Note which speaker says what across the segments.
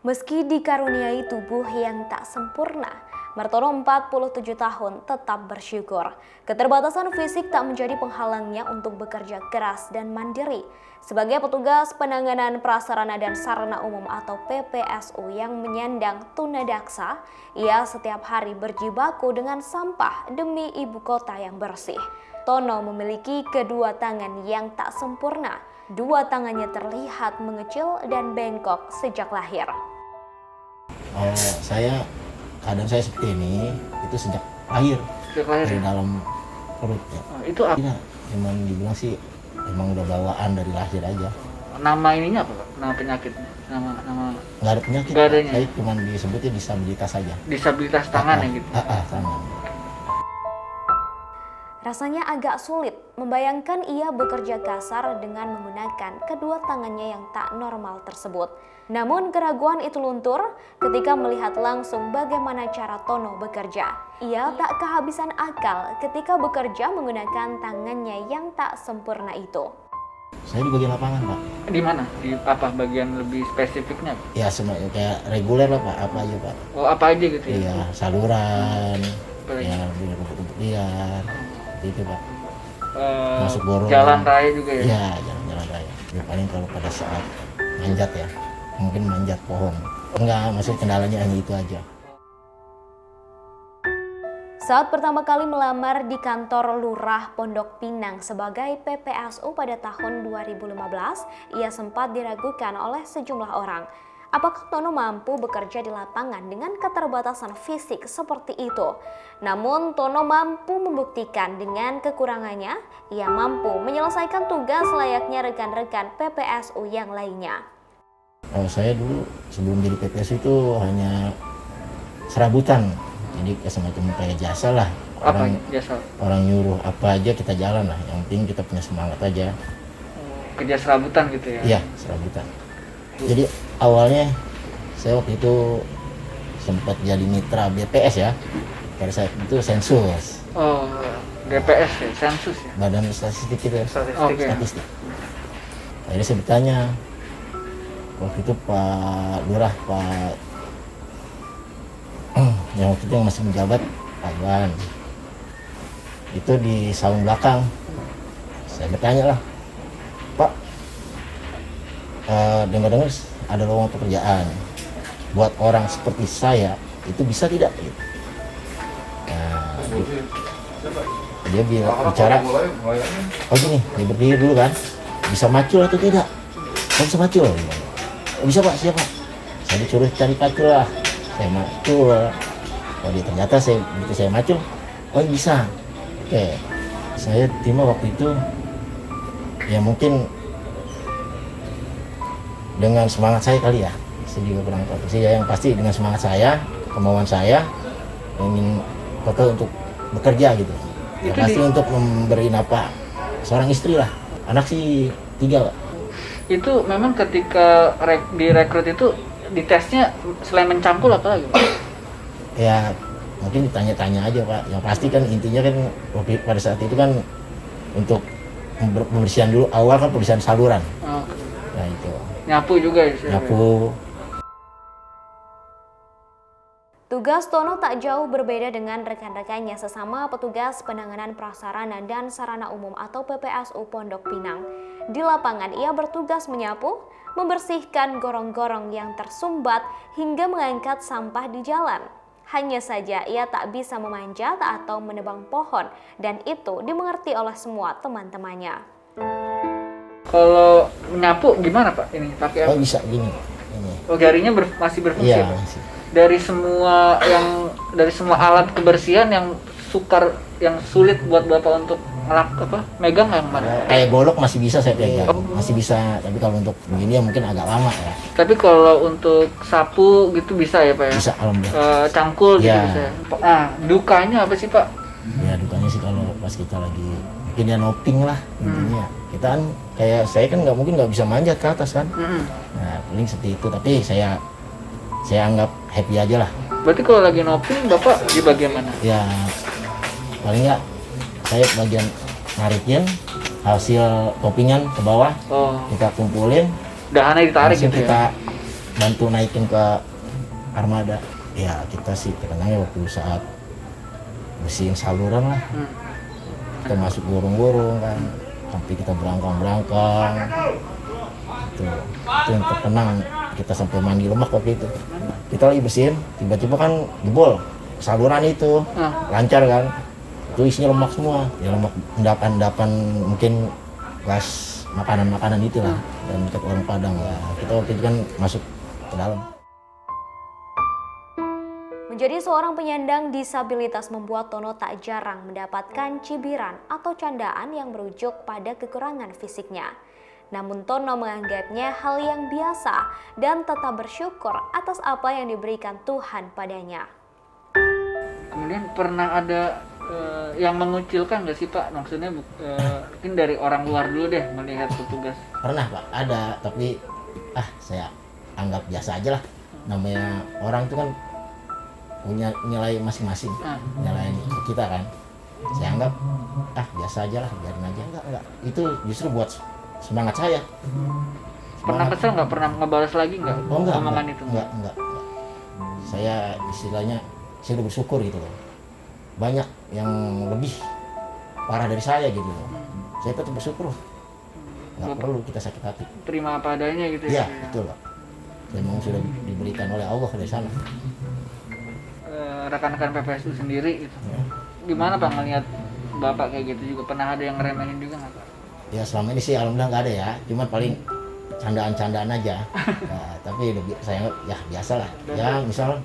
Speaker 1: Meski dikaruniai tubuh yang tak sempurna, Martono 47 tahun tetap bersyukur. Keterbatasan fisik tak menjadi penghalangnya untuk bekerja keras dan mandiri. Sebagai petugas penanganan prasarana dan sarana umum atau PPSU yang menyandang tunadaksa, ia setiap hari berjibaku dengan sampah demi ibu kota yang bersih. Tono memiliki kedua tangan yang tak sempurna. Dua tangannya terlihat mengecil dan bengkok sejak lahir.
Speaker 2: Keadaan saya seperti ini itu sejak lahir dari dalam perut ya.
Speaker 3: Itu apa?
Speaker 2: Tidak, cuman dibilang sih emang udah bawaan dari lahir aja.
Speaker 3: Nama ininya apa, Pak? Nama penyakitnya? Nama
Speaker 2: Nggak ada penyakit,
Speaker 3: nggak adanya.
Speaker 2: saya cuman disebutnya disabilitas saja.
Speaker 3: Disabilitas tangan ya gitu.
Speaker 2: Tangan.
Speaker 1: Rasanya agak sulit membayangkan ia bekerja kasar dengan menggunakan kedua tangannya yang tak normal tersebut. Namun keraguan itu luntur ketika melihat langsung bagaimana cara Tono bekerja. Ia tak kehabisan akal ketika bekerja menggunakan tangannya yang tak sempurna itu.
Speaker 2: Saya di bagian lapangan, Pak.
Speaker 3: Di mana? Di apa bagian lebih spesifiknya?
Speaker 2: Ya semuanya kayak reguler lah, Pak. Apa aja, Pak.
Speaker 3: Oh, apa aja gitu ya?
Speaker 2: Iya, saluran,
Speaker 3: Apalagi?
Speaker 2: ya rumput-rumput liar, itu, Pak. Masuk gorong.
Speaker 3: Jalan raya juga ya?
Speaker 2: Iya, jalan raya. Ya, paling kalau pada saat manjat ya, mungkin manjat pohon. Enggak, maksud kendalanya hanya itu aja.
Speaker 1: Saat pertama kali melamar di kantor Lurah Pondok Pinang sebagai PPSU pada tahun 2015, ia sempat diragukan oleh sejumlah orang. Apakah Tono mampu bekerja di lapangan dengan keterbatasan fisik seperti itu? Namun Tono mampu membuktikan dengan kekurangannya, ia mampu menyelesaikan tugas layaknya rekan-rekan PPSU yang lainnya.
Speaker 2: Saya dulu sebelum jadi PPSU itu hanya serabutan. Jadi semacam kayak jasa lah.
Speaker 3: Apa jasa?
Speaker 2: Orang nyuruh apa aja kita jalan lah. Yang penting kita punya semangat aja.
Speaker 3: Kerja serabutan gitu ya?
Speaker 2: Iya, serabutan. Jadi awalnya saya waktu itu sempat jadi mitra BPS ya. Pada saat itu sensus.
Speaker 3: Oh, DPS ya? Sensus ya?
Speaker 2: Badan Statistik itu.
Speaker 3: Oke.
Speaker 2: Statistik. Akhirnya saya bertanya. Waktu itu Pak Lurah, yang waktu itu yang masih menjabat, Pak Iwan, itu di saung belakang. Saya bertanya lah, Pak, dengar-dengar ada lowongan pekerjaan buat orang seperti saya, itu bisa tidak? Nah, dia bicara, oh gini, dia berdiri dulu kan, bisa macul atau tidak? Oh, bisa macul. Oh, bisa Pak, siapa? Saya disuruh cari macul lah. Saya macul. Oh, ternyata begitu saya macul, oh bisa. Oke, saya terima waktu itu. Ya mungkin dengan semangat saya kali ya. Saya juga kurang tahu sih ya, yang pasti dengan semangat saya, kemauan saya ingin total untuk bekerja gitu. Ya pasti untuk memberi nafkah seorang istri lah. Anak sih 3 Pak.
Speaker 3: Itu memang ketika direkrut itu ditesnya selain mencangkul apa lagi?
Speaker 2: Ya mungkin ditanya-tanya aja Pak. Yang pasti kan intinya kan pada saat itu kan untuk pembersihan dulu, awal kan pembersihan saluran.
Speaker 3: Oh.
Speaker 2: Nah itu.
Speaker 3: Nyapu juga ya?
Speaker 2: Nyapu.
Speaker 1: Tugas Tono tak jauh berbeda dengan rekan-rekannya sesama petugas penanganan prasarana dan sarana umum atau PPSU Pondok Pinang. Di lapangan ia bertugas menyapu, membersihkan gorong-gorong yang tersumbat hingga mengangkat sampah di jalan. Hanya saja ia tak bisa memanjat atau menebang pohon dan itu dimengerti oleh semua teman-temannya.
Speaker 3: Kalau menyapu gimana Pak? Ini pakai apa?
Speaker 2: Oh bisa gini. Ini.
Speaker 3: Oh, jarinya masih berfungsi
Speaker 2: Iya,
Speaker 3: Pak?
Speaker 2: masih.
Speaker 3: Dari semua alat kebersihan yang sulit buat Bapak untuk megang yang mana?
Speaker 2: Kayak golok masih bisa saya pegang, masih bisa. Tapi kalau untuk begini ya mungkin agak lama ya.
Speaker 3: Tapi kalau untuk sapu gitu bisa ya Pak ya?
Speaker 2: Bisa alhamdulillah.
Speaker 3: Cangkul gitu
Speaker 2: Ya.
Speaker 3: bisa. Nah, dukanya apa sih Pak?
Speaker 2: Ya dukanya sih kalau pas kita lagi mungkin ya noping lah intinya. Kita kan kayak saya kan nggak bisa manjat ke atas kan. Nah paling seperti itu. Tapi saya anggap happy aja lah.
Speaker 3: Berarti kalau lagi noping Bapak di bagian mana?
Speaker 2: Ya paling nggak saya bagian narikin hasil toppingan ke bawah,
Speaker 3: Oh,
Speaker 2: kita kumpulin,
Speaker 3: dahannya ditarik
Speaker 2: langsung
Speaker 3: gitu
Speaker 2: kita
Speaker 3: ya?
Speaker 2: bantu naikin ke armada. Ya kita sih terkenangnya waktu saat bersihin saluran lah. Kita masuk gorong-gorong kan, sampai kita berangkang-berangkang. Itu yang terkenang, kita sampai mandi lemak waktu itu. Kita lagi bersihin, tiba-tiba kan jebol saluran itu, lancar kan. Itu isinya lemak semua, ya lemak endapan-endapan mungkin gas makanan-makanan itulah, dan dekat orang Padang ya. Kita waktu itu kan masuk ke dalam.
Speaker 1: Menjadi seorang penyandang disabilitas membuat Tono tak jarang mendapatkan cibiran atau candaan yang merujuk pada kekurangan fisiknya. Namun Tono menganggapnya hal yang biasa dan tetap bersyukur atas apa yang diberikan Tuhan padanya.
Speaker 3: Kemudian pernah ada yang mengucilkan nggak sih Pak? Maksudnya mungkin dari orang luar dulu deh melihat petugas.
Speaker 2: Pernah Pak, ada, tapi saya anggap biasa aja lah. Namanya orang itu kan punya nilai masing-masing, nilai kita kan. Saya anggap biasa aja lah, biarin aja. Enggak. Itu justru buat semangat saya.
Speaker 3: Pernah kesel nggak? Pernah ngebalas lagi nggak omongan itu?
Speaker 2: Enggak. Saya istilahnya, saya udah bersyukur gitu loh. Banyak yang lebih parah dari saya gitu loh. Saya tetap bersyukur. Nggak perlu kita sakit hati.
Speaker 3: Terima apa adanya gitu
Speaker 2: Iya,
Speaker 3: ya?
Speaker 2: betul Pak. Memang sudah diberikan oleh Allah dari sana.
Speaker 3: Rekan-rekan PPSU sendiri gitu. Gimana Pak ngelihat Bapak kayak gitu juga? Pernah ada yang ngeremehin juga nggak Pak?
Speaker 2: Ya selama ini sih alhamdulillah nggak ada ya, cuma paling candaan-candaan aja. Nah, tapi saya ya biasa lah. Ya misal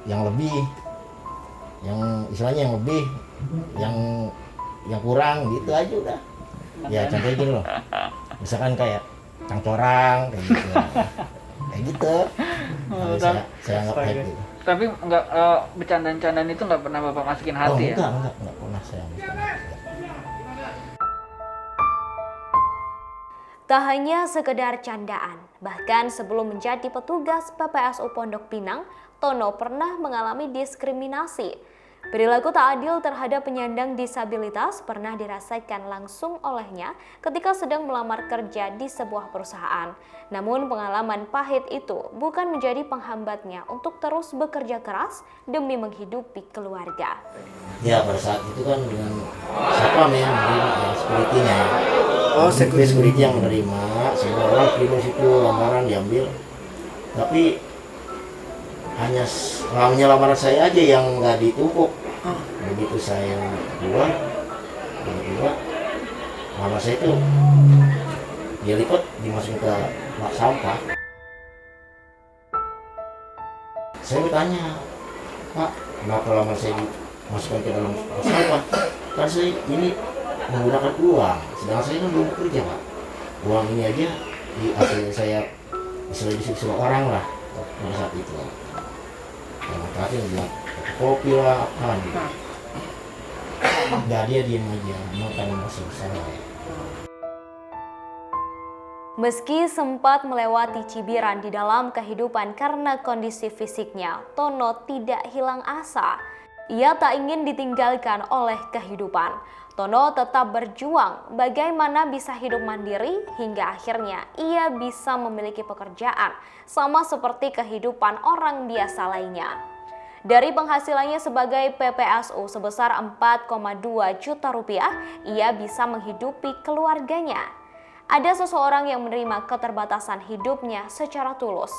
Speaker 2: yang lebih, yang istilahnya yang lebih, yang kurang gitu aja udah. Ya contohnya gini loh, misalkan kayak cangcorang kayak gitu, kayak gitu. Saya anggap kayak gitu.
Speaker 3: Tapi nggak bercandaan-candaan itu nggak pernah Bapak masukin hati ya?
Speaker 2: Enggak pernah saya masukin hati.
Speaker 1: Tak hanya sekedar candaan, bahkan sebelum menjadi petugas PPSU Pondok Pinang, Tono pernah mengalami diskriminasi. Perilaku tak adil terhadap penyandang disabilitas pernah dirasakan langsung olehnya ketika sedang melamar kerja di sebuah perusahaan. Namun pengalaman pahit itu bukan menjadi penghambatnya untuk terus bekerja keras demi menghidupi keluarga.
Speaker 2: Ya pada saat itu kan dengan siapa yang menerima ya, security-nya. Security yang menerima, semua orang terima situ lamaran diambil. Tapi hanya lamanya lamaran saya aja yang nggak ditumpuk. Begitu saya keluar, tiba-tiba lamaran saya itu dia lipat dimasukin ke bak sampah. Saya bertanya, Pak, kenapa lamaran saya dimasukkan ke dalam bak sampah? Kan saya ini menggunakan uang, sedangkan saya kan belum bekerja Pak. Uang ini aja di hasil saya disuruh orang lah pada saat itu. Yang tadi bilang kopi lah apa gitu. Nggak, dia diem aja, makan masih salah.
Speaker 1: Meski sempat melewati cibiran di dalam kehidupan karena kondisi fisiknya, Tono tidak hilang asa. Ia tak ingin ditinggalkan oleh kehidupan. Tono tetap berjuang bagaimana bisa hidup mandiri hingga akhirnya ia bisa memiliki pekerjaan sama seperti kehidupan orang biasa lainnya. Dari penghasilannya sebagai PPSU sebesar 4,2 juta rupiah, ia bisa menghidupi keluarganya. Ada seseorang yang menerima keterbatasan hidupnya secara tulus.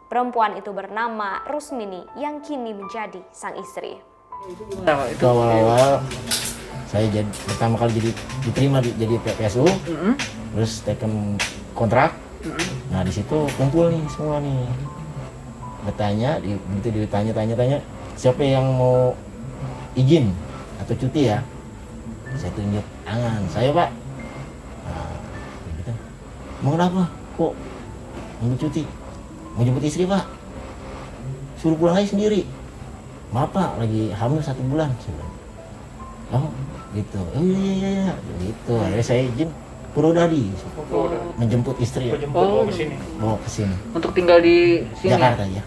Speaker 1: Perempuan itu bernama Rusmini yang kini menjadi sang istri.
Speaker 2: Itu awal-awal saya pertama kali diterima jadi PPSU, terus taken kontrak. Nah di situ kumpul nih semua nih. Ditanya, siapa yang mau izin atau cuti ya? Saya tunjuk tangan, saya Pak. Nah, gitu. Mau kenapa? Kok ambil cuti? Mau jemput istri Pak? Suruh pulang aja sendiri. Maaf Pak, lagi hamil 1 bulan. Oh gitu, iya, gitu. Akhirnya saya izin Purwodadi menjemput istri.
Speaker 3: Bawa
Speaker 2: ke sini.
Speaker 3: Untuk tinggal di sini?
Speaker 2: Jakarta ya.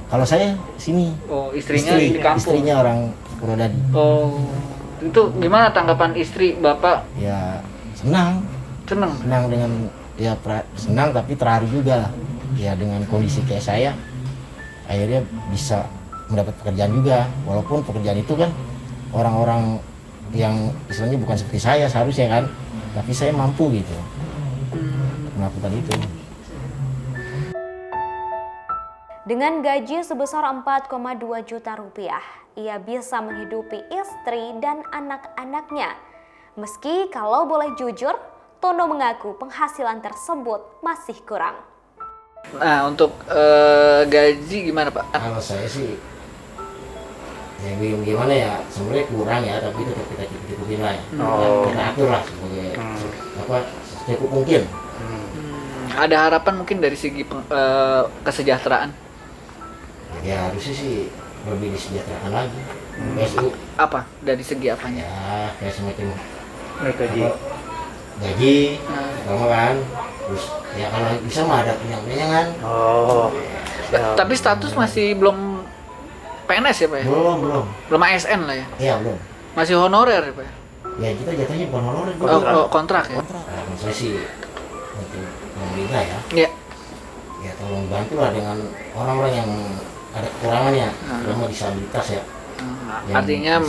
Speaker 2: Kalau saya sini.
Speaker 3: Oh, istrinya di kampung.
Speaker 2: Istrinya orang Purwodadi.
Speaker 3: Oh, itu gimana tanggapan istri Bapak?
Speaker 2: Ya senang dengan ya senang tapi terharu juga lah. Ya dengan kondisi kayak saya, akhirnya bisa mendapat pekerjaan juga. Walaupun pekerjaan itu kan orang-orang yang istilahnya bukan seperti saya seharusnya kan, tapi saya mampu gitu melakukan itu.
Speaker 1: Dengan gaji sebesar 4,2 juta rupiah, ia bisa menghidupi istri dan anak-anaknya. Meski kalau boleh jujur, Tono mengaku penghasilan tersebut masih kurang.
Speaker 3: Nah, untuk gaji gimana Pak?
Speaker 2: Kalau saya sih, ya gimana ya, sebenarnya kurang ya, tapi tetap kita cukupin lah ya. Kita atur lah sebagai secukup mungkin.
Speaker 3: Ada harapan mungkin dari segi kesejahteraan?
Speaker 2: Ya harusnya sih lebih disejahterakan lagi. PSU
Speaker 3: Apa? Dari segi apanya?
Speaker 2: ya kayak semacam gaji, sama kan. Terus ya kalau bisa mah ada penyampaian.
Speaker 3: Tapi status masih belum PNS ya Pak ya? Belum ASN lah ya?
Speaker 2: Iya belum.
Speaker 3: Masih honorer ya Pak ya?
Speaker 2: Ya kita jatuhnya bukan honorer.
Speaker 3: Kontrak ya?
Speaker 2: Nah, saya sih untuk pemerintah ya.
Speaker 3: Iya.
Speaker 2: Ya tolong bantu lah dengan orang-orang yang ada kekurangannya, terutama disabilitas ya.
Speaker 3: Artinya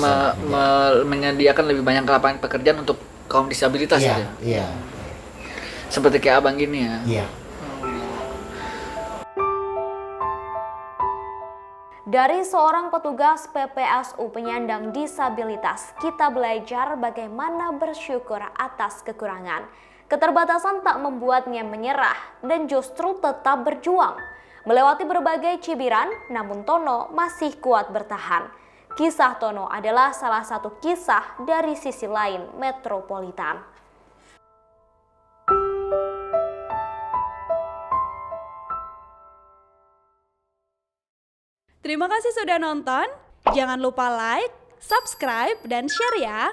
Speaker 3: menyediakan lebih banyak lapangan pekerjaan untuk kaum disabilitas
Speaker 2: Iya,
Speaker 3: gitu ya?
Speaker 2: iya.
Speaker 3: Seperti kayak abang gini ya?
Speaker 2: Iya.
Speaker 1: Dari seorang petugas PPSU penyandang disabilitas, kita belajar bagaimana bersyukur atas kekurangan. Keterbatasan tak membuatnya menyerah dan justru tetap berjuang. Melewati berbagai cibiran, namun Tono masih kuat bertahan. Kisah Tono adalah salah satu kisah dari sisi lain metropolitan.
Speaker 4: Terima kasih sudah nonton. Jangan lupa like, subscribe, dan share ya.